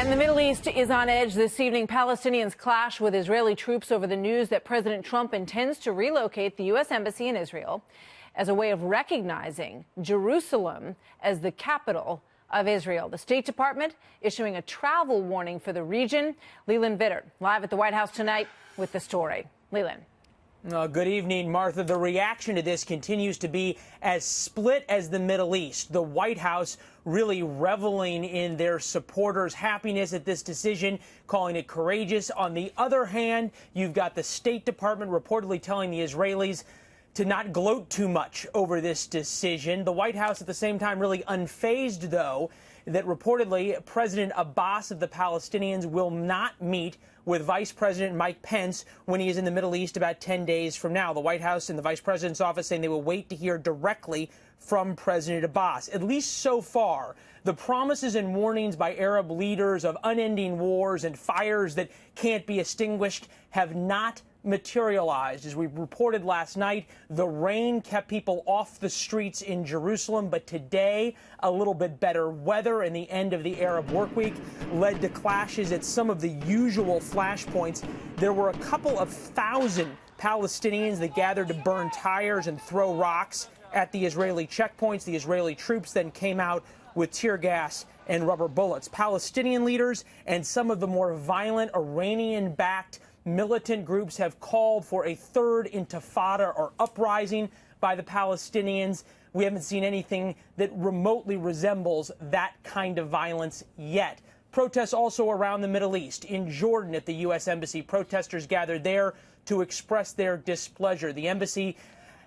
And the Middle East is on edge this evening. Palestinians clash with Israeli troops over the news that President Trump intends to relocate the U.S. Embassy in Israel as a way of recognizing Jerusalem as the capital of Israel. The State Department issuing a travel warning for the region. Leland Vittert, live at the White House tonight with the story. Leland. Good evening, Martha. The reaction to this continues to be as split as the Middle East. The White House really reveling in their supporters' happiness at this decision, calling it courageous. On the other hand, you've got the State Department reportedly telling the Israelis to not gloat too much over this decision. The White House at the same time really unfazed, though, that reportedly President Abbas of the Palestinians will not meet with Vice President Mike Pence when he is in the Middle East about 10 days from now. The White House and the Vice President's office saying they will wait to hear directly from President Abbas. At least so far, the promises and warnings by Arab leaders of unending wars and fires that can't be extinguished have not materialized. As we reported last night, the rain kept people off the streets in Jerusalem, but today a little bit better weather and the end of the Arab work week led to clashes at some of the usual flashpoints. There were a couple of thousand Palestinians that gathered to burn tires and throw rocks at the Israeli checkpoints. The Israeli troops then came out with tear gas and rubber bullets. Palestinian leaders and some of the more violent Iranian-backed militant groups have called for a third intifada or uprising by the Palestinians. We haven't seen anything that remotely resembles that kind of violence yet. Protests also around the Middle East. In Jordan at the U.S. Embassy, protesters gathered there to express their displeasure. The embassy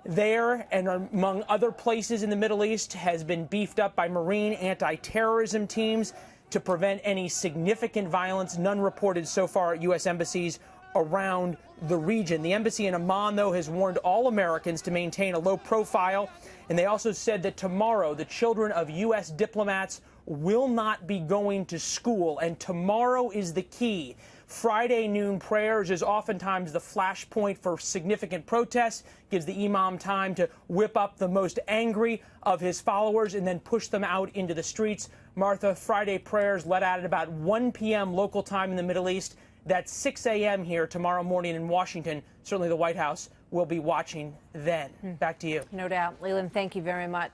there and among other places in the Middle East has been beefed up by Marine anti-terrorism teams to prevent any significant violence. None reported so far at U.S. embassies around the region. The embassy in Amman, though, has warned all Americans to maintain a low profile. And they also said that tomorrow the children of U.S. diplomats will not be going to school. And tomorrow is the key. Friday noon prayers is oftentimes the flashpoint for significant protests, gives the imam time to whip up the most angry of his followers and then push them out into the streets. Martha, Friday prayers let out at about 1 p.m. local time in the Middle East. That's 6 a.m. here tomorrow morning in Washington. Certainly the White House will be watching then. Back to you. No doubt. Leland, thank you very much.